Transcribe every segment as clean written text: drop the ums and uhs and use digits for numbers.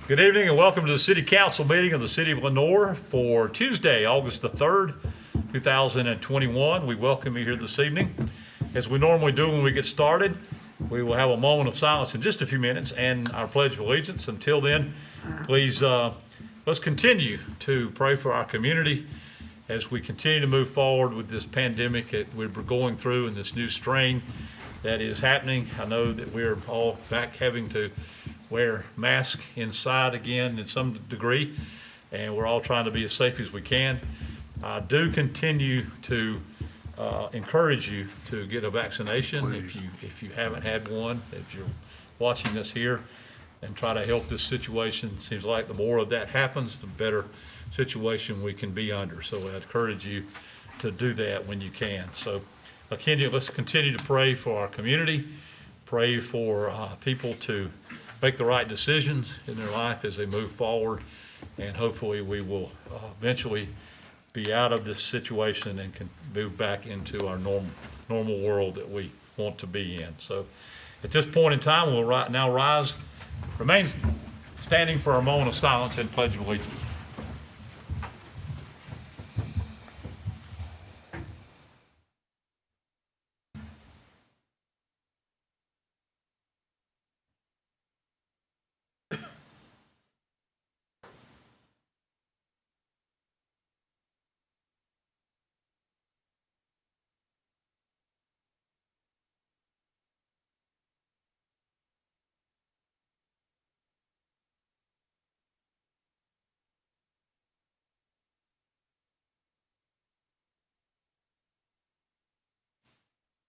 Good evening and welcome to the City Council meeting of the City of Lenoir for Tuesday, August the 3rd, 2021. We welcome you here this evening. As we normally do when we get started, we will have a moment of silence in just a few minutes and our Pledge of Allegiance. Until then, please let's continue to pray for our community as we continue to move forward with this pandemic that we're going through and this new strain that is happening. I know that we're all back having to wear masks inside again in some degree, and we're all trying to be as safe as we can. I do continue to encourage you to get a vaccination if you haven't had one, if you're watching us here, and try to help this situation. It seems like the more of that happens, the better situation we can be under. So I encourage you to do that when you can. So let's continue to pray for our community, pray for people to make the right decisions in their life as they move forward, and hopefully we will eventually be out of this situation and can move back into our normal world that we want to be in. So at this point in time, we'll now remain standing for a moment of silence and Pledge of Allegiance.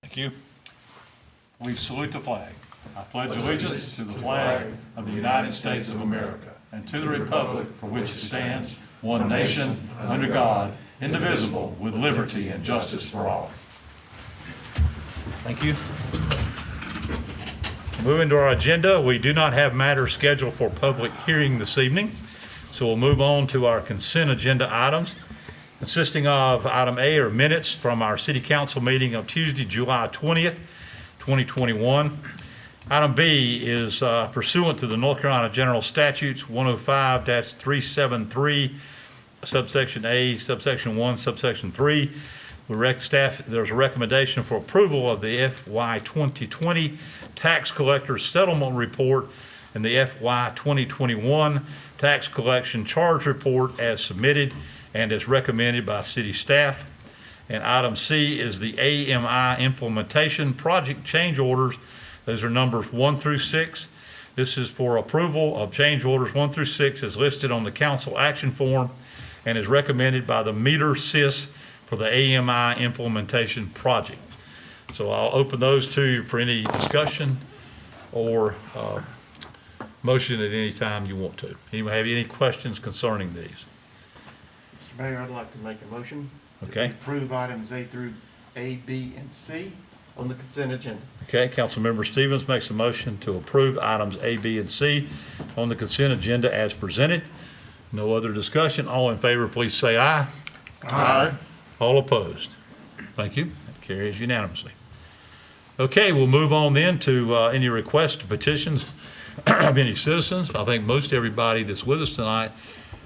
Thank you. We salute the flag. I pledge allegiance to the flag of the United States of America and to the republic for which it stands, one nation, under God, indivisible, with liberty and justice for all. Thank you. Moving to our agenda, we do not have matters scheduled for public hearing this evening, so we'll move on to our consent agenda items, consisting of item A are minutes from our City Council meeting of Tuesday, July 20th, 2021. Item B is pursuant to the North Carolina General Statutes 105-373, subsection A, subsection 1, subsection 3. There's a recommendation for approval of the FY 2020 Tax Collector Settlement Report and the FY 2021 Tax Collection Charge Report as submitted and as recommended by city staff. And item C is the AMI implementation project change orders. Those are numbers 1 through 6. This is for approval of change orders 1 through 6 as listed on the council action form and is recommended by the Meter Sys for the AMI implementation project. So I'll open those to you for any discussion or motion at any time you want to. Anybody have any questions concerning these? Mr. Mayor, I'd like to make a motion. Okay. To approve items A through A, B, and C on the consent agenda. Okay, Councilmember Stevens makes a motion to approve items A, B, and C on the consent agenda as presented. No other discussion. All in favor, please say aye. Aye. All opposed? Thank you. That carries unanimously. Okay, we'll move on then to any requests to petitions of any citizens. I think most everybody that's with us tonight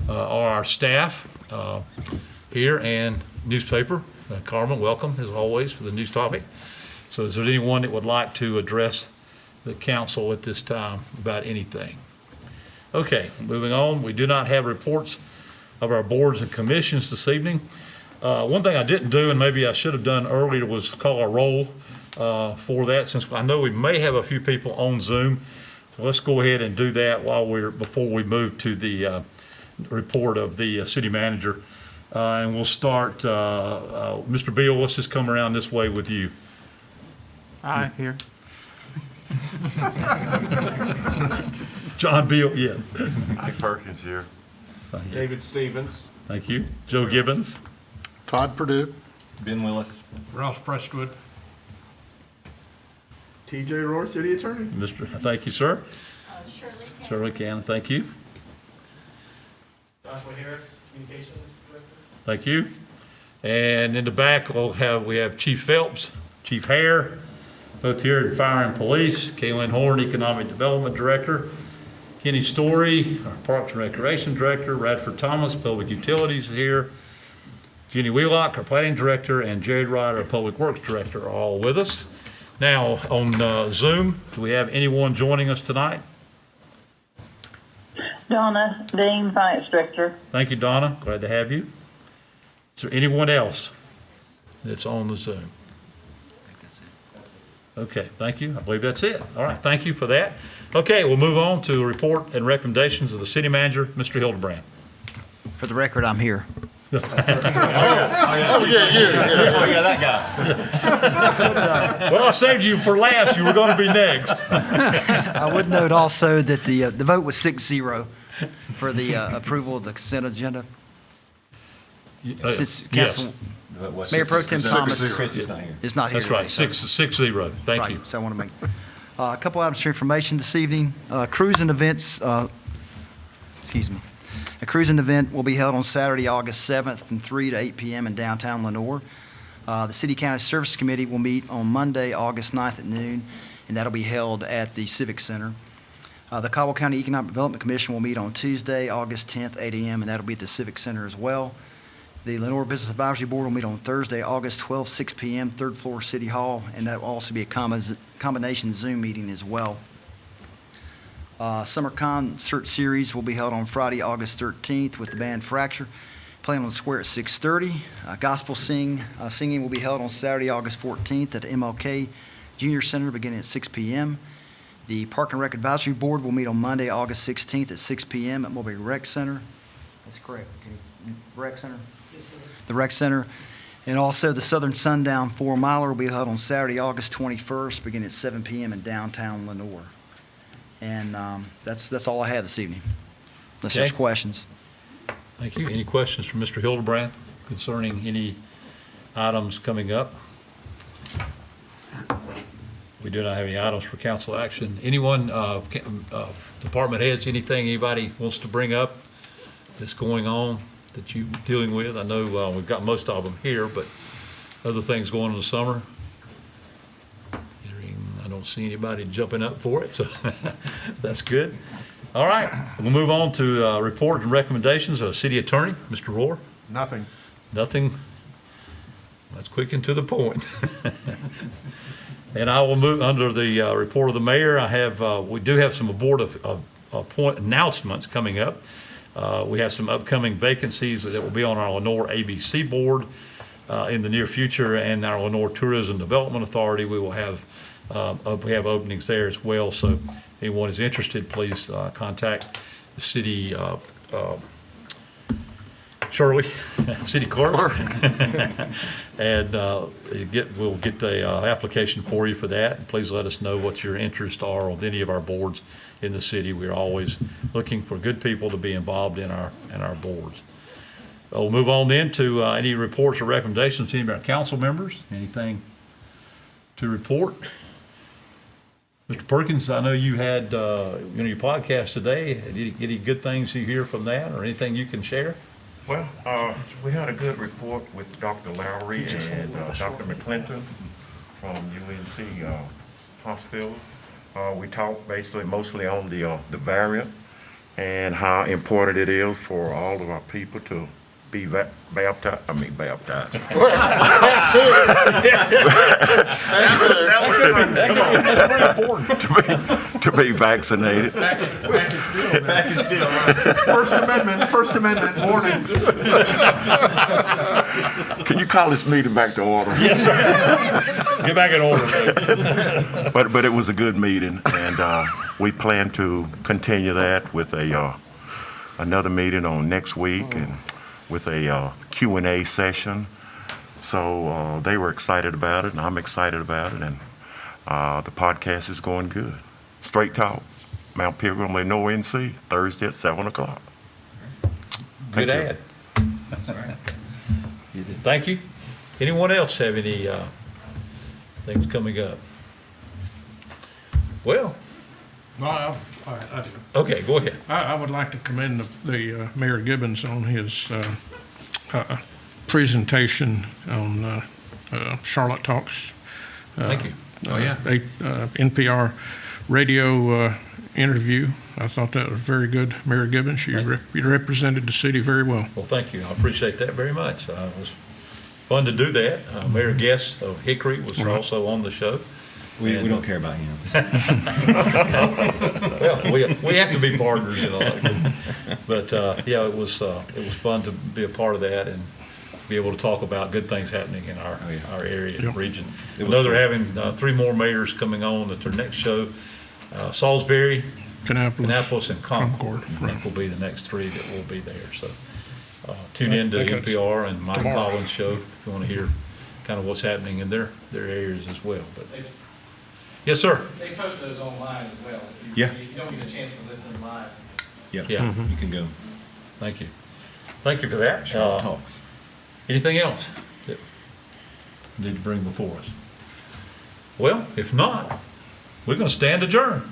are our staff here and newspaper. Carmen, welcome as always for the news topic. So is there anyone that would like to address the council at this time about anything? Okay, moving on. We do not have reports of our boards and commissions this evening. One thing I didn't do, and maybe I should have done earlier, was call a roll for that, since I know we may have a few people on Zoom. So let's go ahead and do that before we move to the report of the city manager. And we'll start, Mr. Beal, let's just come around this way with you. Aye, here. John Beal, yes. Mike Perkins here. David Stevens. Thank you. Joe Gibbons. Todd Purdue. Ben Willis. Ross Prestwood. TJ Rohr, City Attorney. Thank you, sir. Shirley Shirley Cannon, thank you. Joshua Harris, Communications Director. Thank you. And in the back, we have Chief Phelps, Chief Hare, both here in Fire and Police. Kaylin Horn, Economic Development Director. Kenny Story, our Parks and Recreation Director, Radford Thomas, Public Utilities here, Jenny Wheelock, our Planning Director, and Jared Ryder, our Public Works Director, are all with us. Now, on Zoom, do we have anyone joining us tonight? Donna Dean, Finance Director. Thank you, Donna. Glad to have you. Is there anyone else that's on the Zoom? Okay, thank you. I believe that's it. All right, thank you for that. Okay, we'll move on to report and recommendations of the city manager, Mr. Hildebrand. For the record, I'm here. Oh, yeah, that guy. Well, I saved you for last. You were going to be next. I would note also that the vote was 6-0 for the approval of the consent agenda. Since Yes, Council Mayor Pro Tem Thomas Chrissy's not here. is not here that's right, today, 6-0. Thank right, you. so I want to make a couple items for information this evening. Cruising events, excuse me. A cruising event will be held on Saturday, August 7th from 3 to 8 p.m. in downtown Lenoir. The City County Service Committee will meet on Monday, August 9th at noon, and that'll be held at the Civic Center. The Caldwell County Economic Development Commission will meet on Tuesday, August 10th, 8 a.m., and that'll be at the Civic Center as well. The Lenoir Business Advisory Board will meet on Thursday, August 12th, 6 p.m., third floor City Hall, and that will also be a combination Zoom meeting as well. Summer Concert Series will be held on Friday, August 13th with the band Fracture, playing on the square at 6:30. Gospel singing will be held on Saturday, August 14th at the MLK Junior Center beginning at 6 p.m. The Park and Rec Advisory Board will meet on Monday, August 16th at 6 p.m. at Mulberry Rec Center. That's correct. Rec Center? The Rec Center. And also the Southern Sundown 4-miler will be held on Saturday, August 21st beginning at 7 p.m. in downtown Lenoir. And that's all I have this evening, unless there's Okay. questions. Thank you. Any questions from Mr. Hildebrand concerning any items coming up? We do not have any items for council action. Anyone, department heads, anything anybody wants to bring up that's going on that you're dealing with? I know we've got most of them here, but other things going on in the summer? I don't see anybody jumping up for it, so that's good. All right, we'll move on to report and recommendations of City Attorney, Mr. Rohr. Nothing. Nothing. That's quick and to the point. And I will move under the report of the mayor. We do have some board of announcements coming up. We have some upcoming vacancies that will be on our Lenoir ABC board in the near future, and our Lenoir Tourism Development Authority. We will have we have openings there as well. So if anyone is interested, please contact the city Shirley, city clerk, and we'll get the application for you for that. And please let us know what your interests are on any of our boards in the city. We're always looking for good people to be involved in our boards. We'll move on then to any reports or recommendations from any of our council members. Anything to report? Mr. Perkins, I know you had your podcast today. Any good things you hear from that, or anything you can share? Well, we had a good report with Dr. Lowry and Dr. McClinton from UNC Hospital. We talked basically mostly on the variant and how important it is for all of our people to be baptized. To be vaccinated. First Amendment, warning. Can you call this meeting back to order? Yes, sir. Get back in order. But it was a good meeting, and we plan to continue that with another meeting on next week and with a Q&A session. So they were excited about it, and I'm excited about it, and the podcast is going good. Straight Talk, Mount Pilgrim, Lenoir, NC, Thursday at 7 o'clock. Good ad. That's all right. Thank you. Anyone else have any things coming up? Well, No, I do. okay, go ahead. I would like to commend the Mayor Gibbons on his presentation on Charlotte Talks. Thank you. NPR radio interview. I thought that was very good. Mayor Gibbons, you represented the city very well. Well, thank you. I appreciate that very much. It was fun to do that. Mayor Guest of Hickory was also on the show. We And, don't care about him. Well, we have to be partners, you know. But, yeah, it was fun to be a part of that and be able to talk about good things happening in our area and Yep. region. I It was know they're great. having 3 more mayors coming on at their next show. Salisbury, Kannapolis, and Concord, I think will be the next 3 that will be there. So tune in to I think it's NPR and Mike tomorrow. Collins' show if you want to hear kind of what's happening in their areas as well. But yes, sir. They post those online as well. If you- Yeah. If you don't get a chance to listen live. Yeah, Yeah. you can go. Thank you. Thank you for that. Charlotte Talks. Anything else that we need to bring before us? Well, if not, we're going to stand adjourned.